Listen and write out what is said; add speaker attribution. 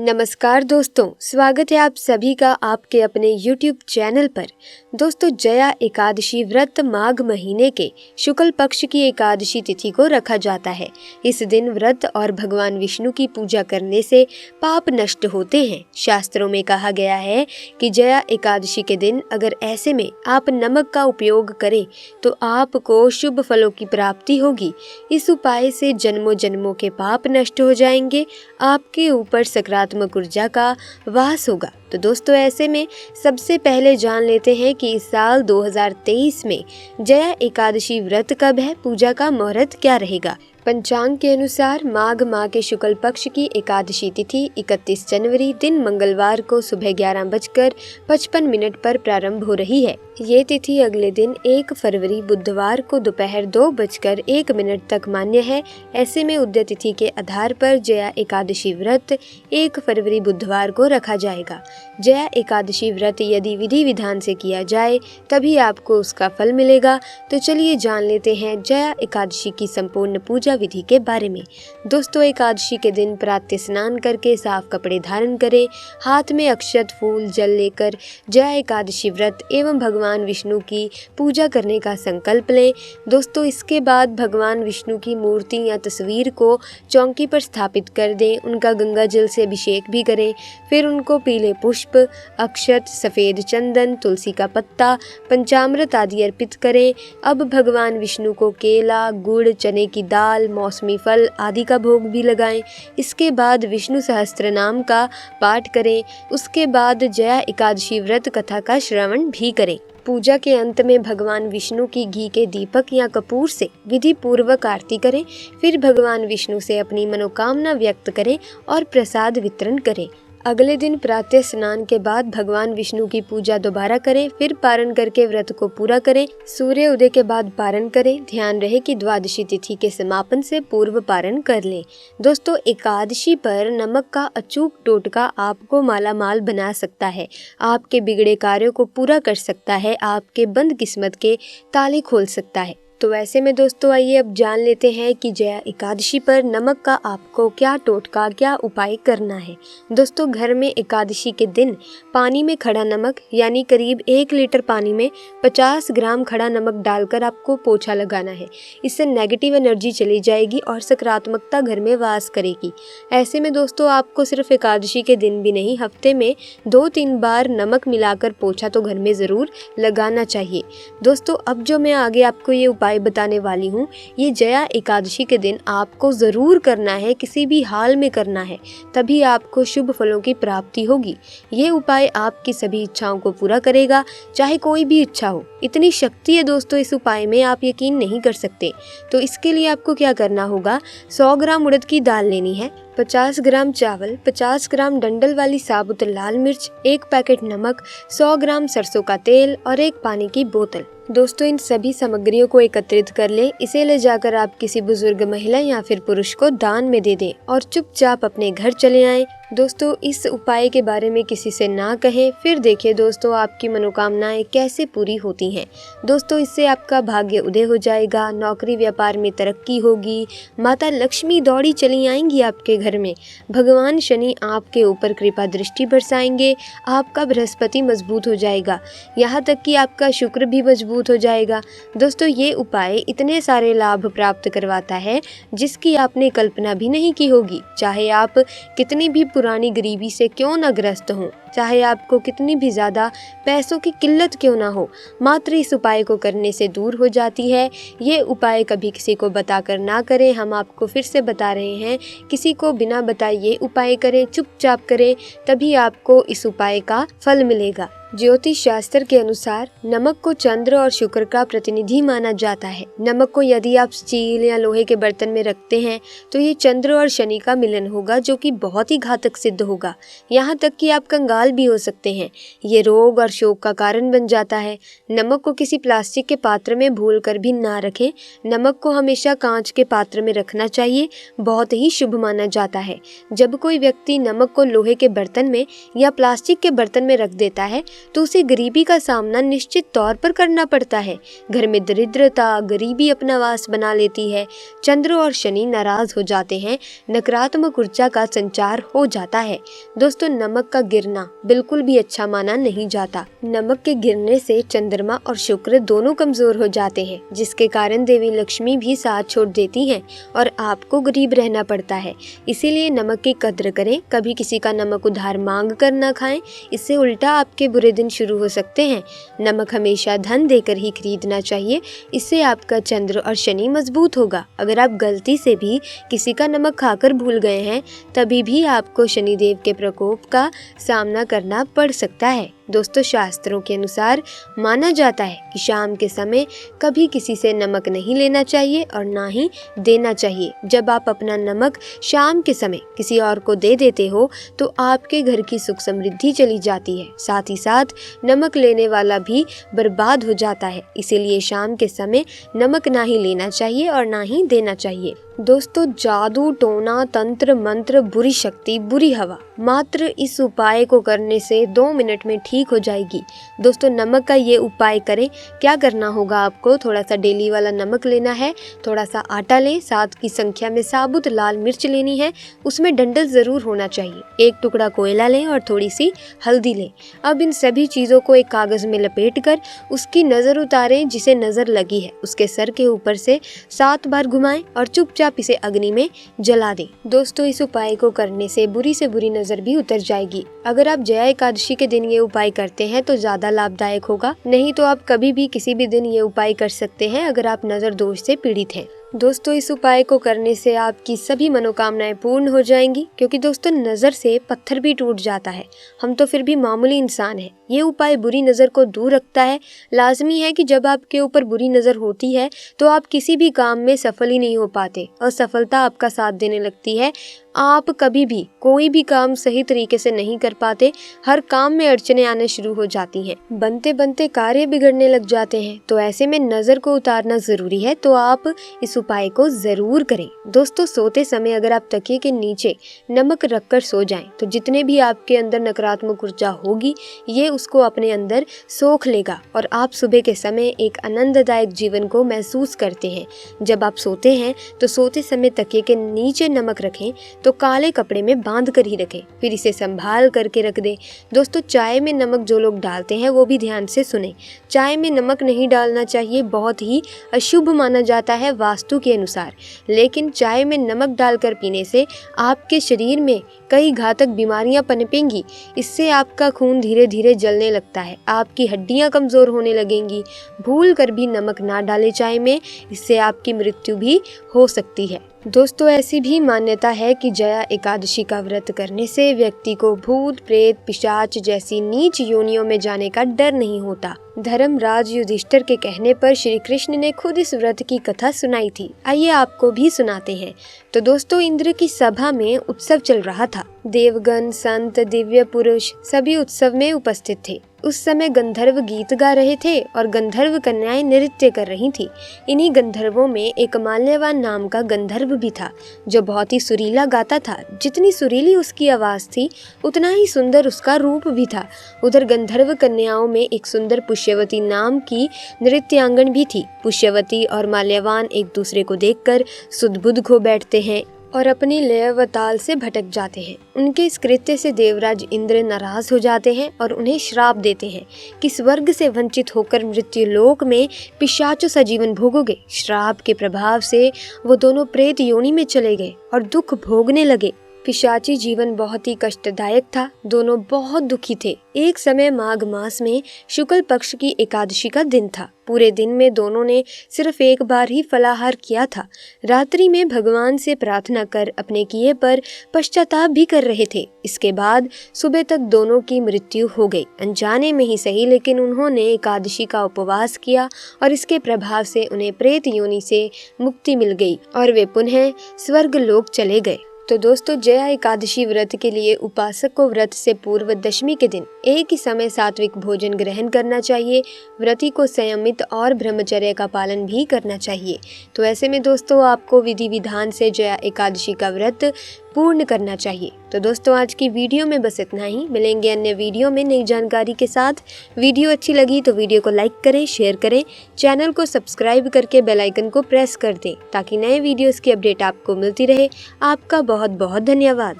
Speaker 1: नमस्कार दोस्तों, स्वागत है आप सभी का आपके अपने YouTube चैनल पर। दोस्तों, जया एकादशी व्रत माघ महीने के शुक्ल पक्ष की एकादशी तिथि को रखा जाता है। इस दिन व्रत और भगवान विष्णु की पूजा करने से पाप नष्ट होते हैं। शास्त्रों में कहा गया है कि जया एकादशी के दिन अगर ऐसे में आप नमक का उपयोग करें तो आपको शुभ फलों की प्राप्ति होगी। इस उपाय से जन्मों जन्मों के पाप नष्ट हो जाएंगे, आपके ऊपर सकारात्मक ऊर्जा का वास होगा। तो दोस्तों, ऐसे में सबसे पहले जान लेते हैं कि इस साल 2023 में जया एकादशी व्रत कब है, पूजा का मुहूर्त क्या रहेगा। पंचांग के अनुसार माघ माह के शुक्ल पक्ष की एकादशी तिथि 31 जनवरी दिन मंगलवार को सुबह 11:55 पर प्रारंभ हो रही है। ये तिथि अगले दिन 1 फरवरी बुधवार को दोपहर 2:01 तक मान्य है। ऐसे में उदय तिथि के आधार पर जया एकादशी व्रत 1 फरवरी बुधवार को रखा जाएगा। जया एकादशी व्रत यदि विधि विधान से किया जाए तभी आपको उसका फल मिलेगा। तो चलिए जान लेते हैं जया एकादशी की संपूर्ण पूजा विधि के बारे में। दोस्तों, एकादशी के दिन प्रातः स्नान करके साफ कपड़े धारण करें, हाथ में अक्षत फूल जल लेकर जया एकादशी व्रत एवं भगवान विष्णु की पूजा करने का संकल्प लें। दोस्तों, इसके बाद भगवान विष्णु की मूर्ति या तस्वीर को चौकी पर स्थापित कर दें, उनका गंगा जल से अभिषेक भी करें। फिर उनको पीले पुष्प, अक्षत, सफेद चंदन, तुलसी का पत्ता, पंचामृत आदि अर्पित करें। अब भगवान विष्णु को केला, गुड़, चने की दाल, मौसमी फल आदि का भोग भी लगाएं। इसके बाद विष्णु सहस्त्र नाम का पाठ करें। उसके बाद जया एकादशी व्रत कथा का श्रवण भी करें। पूजा के अंत में भगवान विष्णु की घी के दीपक या कपूर से विधि पूर्वक आरती करें। फिर भगवान विष्णु से अपनी मनोकामना व्यक्त करें और प्रसाद वितरण करें। अगले दिन प्रातः स्नान के बाद भगवान विष्णु की पूजा दोबारा करें। फिर पारण करके व्रत को पूरा करें। सूर्य उदय के बाद पारण करें। ध्यान रहे कि द्वादशी तिथि के समापन से पूर्व पारण कर लें। दोस्तों, एकादशी पर नमक का अचूक टोटका आपको मालामाल बना सकता है, आपके बिगड़े कार्यों को पूरा कर सकता है, आपके बंद किस्मत के ताले खोल सकता है। तो ऐसे में दोस्तों, आइए अब जान लेते हैं कि जया एकादशी पर नमक का आपको क्या टोटका, क्या उपाय करना है। दोस्तों, घर में एकादशी के दिन पानी में खड़ा नमक यानी करीब 1 लीटर पानी में 50 ग्राम खड़ा नमक डालकर आपको पोछा लगाना है। इससे नेगेटिव एनर्जी चली जाएगी और सकारात्मकता घर में वास करेगी। ऐसे में दोस्तों, आपको सिर्फ एकादशी के दिन भी नहीं, हफ्ते में 2-3 बार नमक मिलाकर पोछा तो घर में ज़रूर लगाना चाहिए। दोस्तों, अब जो मैं आगे आपको ये उपाय बताने वाली हूँ, ये जया एकादशी के दिन आपको जरूर करना है, किसी भी हाल में करना है, तभी आपको शुभ फलों की प्राप्ति होगी। ये उपाय आपकी सभी इच्छाओं को पूरा करेगा, चाहे कोई भी इच्छा हो। इतनी शक्ति है दोस्तों इस उपाय में, आप यकीन नहीं कर सकते। तो इसके लिए आपको क्या करना होगा, 100 ग्राम उड़द की दाल लेनी है, 50 ग्राम चावल, 50 ग्राम डंडल वाली साबुत लाल मिर्च, 1 पैकेट नमक, 100 ग्राम सरसों का तेल और 1 पानी की बोतल। दोस्तों, इन सभी सामग्रियों को एकत्रित कर लें। इसे ले जाकर आप किसी बुजुर्ग महिला या फिर पुरुष को दान में दे दें और चुपचाप अपने घर चले आएं। दोस्तों, इस उपाय के बारे में किसी से ना कहें। फिर देखिए दोस्तों, आपकी मनोकामनाएं कैसे पूरी होती हैं। दोस्तों, इससे आपका भाग्य उदय हो जाएगा, नौकरी व्यापार में तरक्की होगी, माता लक्ष्मी दौड़ी चली आएंगी आपके घर में, भगवान शनि आपके ऊपर कृपा दृष्टि बरसाएंगे, आपका बृहस्पति मजबूत हो जाएगा, यहाँ तक कि आपका शुक्र भी मजबूत हो जाएगा। दोस्तों, ये उपाय इतने सारे लाभ प्राप्त करवाता है जिसकी आपने कल्पना भी नहीं की होगी। चाहे आप कितनी भी पुरानी गरीबी से क्यों न ग्रस्त हों, चाहे आपको कितनी भी ज़्यादा पैसों की किल्लत क्यों ना हो, मात्र इस उपाय को करने से दूर हो जाती है। ये उपाय कभी किसी को बताकर ना करें। हम आपको फिर से बता रहे हैं, किसी को बिना बताए ये उपाय करें, चुपचाप करें, तभी आपको इस उपाय का फल मिलेगा। ज्योतिष शास्त्र के अनुसार नमक को चंद्र और शुक्र का प्रतिनिधि माना जाता है। नमक को यदि आप स्टील या लोहे के बर्तन में रखते हैं तो ये चंद्र और शनि का मिलन होगा, जो कि बहुत ही घातक सिद्ध होगा। यहाँ तक कि आप कंगाल भी हो सकते हैं। ये रोग और शोक का कारण बन जाता है। नमक को किसी प्लास्टिक के पात्र में भूल कर भी ना रखें। नमक को हमेशा कांच के पात्र में रखना चाहिए, बहुत ही शुभ माना जाता है। जब कोई व्यक्ति नमक को लोहे के बर्तन में या प्लास्टिक के बर्तन में रख देता है तो उसे गरीबी का सामना निश्चित तौर पर करना पड़ता है। घर में दरिद्रता, गरीबी अपना वास बना लेती है, चंद्र और शनि नाराज हो जाते हैं, नकारात्मक ऊर्जा का संचार हो जाता है। दोस्तों, नमक का गिरना बिल्कुल भी अच्छा माना नहीं जाता। नमक के गिरने से चंद्रमा और शुक्र दोनों कमजोर हो जाते हैं, जिसके कारण देवी लक्ष्मी भी साथ छोड़ देती हैं और आपको गरीब रहना पड़ता है। इसीलिए नमक की कद्र करें, कभी किसी का नमक उधार मांग कर न खाएं, इससे उल्टा आपके बुरे दिन शुरू हो सकते हैं। नमक हमेशा धन देकर ही खरीदना चाहिए, इससे आपका चंद्र और शनि मजबूत होगा। अगर आप गलती से भी किसी का नमक खाकर भूल गए हैं, तभी भी आपको शनिदेव के प्रकोप का सामना करना पड़ सकता है। दोस्तों, शास्त्रों के अनुसार माना जाता है कि शाम के समय कभी किसी से नमक नहीं लेना चाहिए और ना ही देना चाहिए। जब आप अपना नमक शाम के समय किसी और को दे देते हो तो आपके घर की सुख समृद्धि चली जाती है, साथ ही साथ नमक लेने वाला भी बर्बाद हो जाता है। इसीलिए शाम के समय नमक ना ही लेना चाहिए और ना ही देना चाहिए। दोस्तों, जादू, टोना, तंत्र, मंत्र, बुरी शक्ति, बुरी हवा, मात्र इस उपाय को करने से 2 मिनट में ठीक हो जाएगी। दोस्तों, नमक का ये उपाय करें। क्या करना होगा आपको, थोड़ा सा डेली वाला नमक लेना है, थोड़ा सा आटा लें, 7 की संख्या में साबुत लाल मिर्च लेनी है, उसमें डंडल जरूर होना चाहिए, 1 टुकड़ा कोयला लें और थोड़ी सी हल्दी लें। अब इन सभी चीज़ों को एक कागज़ में लपेट कर उसकी नज़र उतारें जिसे नज़र लगी है, उसके सर के ऊपर से 7 बार घुमाएं और चुपचाप इसे अग्नि में जला दें। दोस्तों, इस उपाय को करने से बुरी से बुरी नजर भी उतर जाएगी। अगर आप जया एकादशी के दिन ये उपाय करते हैं तो ज्यादा लाभदायक होगा, नहीं तो आप कभी भी किसी भी दिन ये उपाय कर सकते हैं अगर आप नजर दोष से पीड़ित हैं। दोस्तों, इस उपाय को करने से आपकी सभी मनोकामनाएं पूर्ण हो जाएंगी, क्योंकि दोस्तों नज़र से पत्थर भी टूट जाता है, हम तो फिर भी मामूली इंसान हैं। ये उपाय बुरी नज़र को दूर रखता है। लाजमी है कि जब आपके ऊपर बुरी नज़र होती है तो आप किसी भी काम में सफल ही नहीं हो पाते, असफलता आपका साथ देने लगती है। आप कभी भी कोई भी काम सही तरीके से नहीं कर पाते, हर काम में अड़चने आने शुरू हो जाती हैं, बनते बनते कार्य बिगड़ने लग जाते हैं। तो ऐसे में नज़र को उतारना ज़रूरी है, तो आप इस उपाय को ज़रूर करें। दोस्तों, सोते समय अगर आप तकिए के नीचे नमक रखकर सो जाएं, तो जितने भी आपके अंदर नकारात्मक ऊर्जा होगी ये उसको अपने अंदर सोख लेगा और आप सुबह के समय एक आनंददायक जीवन को महसूस करते हैं। जब आप सोते हैं तो सोते समय तकिए के नीचे नमक रखें तो काले कपड़े में बांध कर ही रखें, फिर इसे संभाल करके रख दें। दोस्तों, चाय में नमक जो लोग डालते हैं वो भी ध्यान से सुने। चाय में नमक नहीं डालना चाहिए, बहुत ही अशुभ माना जाता है वास्तु के अनुसार। लेकिन चाय में नमक डालकर पीने से आपके शरीर में कई घातक बीमारियां पनपेंगी। इससे आपका खून धीरे धीरे जलने लगता है, आपकी हड्डियां कमज़ोर होने लगेंगी। भूल कर भी नमक ना डालें चाय में, इससे आपकी मृत्यु भी हो सकती है। दोस्तों, ऐसी भी मान्यता है कि जया एकादशी का व्रत करने से व्यक्ति को भूत, प्रेत, पिशाच जैसी नीच योनियों में जाने का डर नहीं होता। धर्मराज युधिष्ठिर के कहने पर श्री कृष्ण ने खुद इस व्रत की कथा सुनाई थी। आइए आपको भी सुनाते हैं। तो दोस्तों, इंद्र की सभा में उत्सव चल रहा था। देवगण, संत, दिव्य पुरुष सभी उत्सव में उपस्थित थे। उस समय गंधर्व गीत गा रहे थे और गंधर्व कन्याएं नृत्य कर रही थी। इन्हीं गंधर्वों में एक माल्यवान नाम का गंधर्व भी था, जो बहुत ही सुरीला गाता था। जितनी सुरीली उसकी आवाज़ थी उतना ही सुंदर उसका रूप भी था। उधर गंधर्व कन्याओं में एक सुंदर पुष्यवती नाम की नृत्यांगन भी थी। पुष्यवती और माल्यवान एक दूसरे को देखकर सुध-बुध खो बैठते हैं और अपनी लय व ताल से भटक जाते हैं। उनके इस कृत्य से देवराज इंद्र नाराज हो जाते हैं और उन्हें श्राप देते हैं कि स्वर्ग से वंचित होकर मृत्यु लोक में पिशाचों सा जीवन भोगोगे। श्राप के प्रभाव से वो दोनों प्रेत योनि में चले गए और दुख भोगने लगे। पिशाची जीवन बहुत ही कष्टदायक था, दोनों बहुत दुखी थे। एक समय माघ मास में शुक्ल पक्ष की एकादशी का दिन था। पूरे दिन में दोनों ने सिर्फ एक बार ही फलाहार किया था। रात्रि में भगवान से प्रार्थना कर अपने किए पर पश्चाताप भी कर रहे थे। इसके बाद सुबह तक दोनों की मृत्यु हो गई, अनजाने में ही सही, लेकिन उन्होंने एकादशी का उपवास किया और इसके प्रभाव से उन्हें प्रेत योनि से मुक्ति मिल गई और वे पुनः स्वर्ग लोक चले गए। तो दोस्तों, जया एकादशी व्रत के लिए उपासक को व्रत से पूर्व दशमी के दिन एक ही समय सात्विक भोजन ग्रहण करना चाहिए। व्रती को संयमित और ब्रह्मचर्य का पालन भी करना चाहिए। तो ऐसे में दोस्तों आपको विधि विधान से जया एकादशी का व्रत पूर्ण करना चाहिए। तो दोस्तों आज की वीडियो में बस इतना ही। मिलेंगे अन्य वीडियो में नई जानकारी के साथ। वीडियो अच्छी लगी तो वीडियो को लाइक करें, शेयर करें, चैनल को सब्सक्राइब करके बेल आइकन को प्रेस कर दें ताकि नए वीडियोस की अपडेट आपको मिलती रहे। आपका बहुत बहुत धन्यवाद।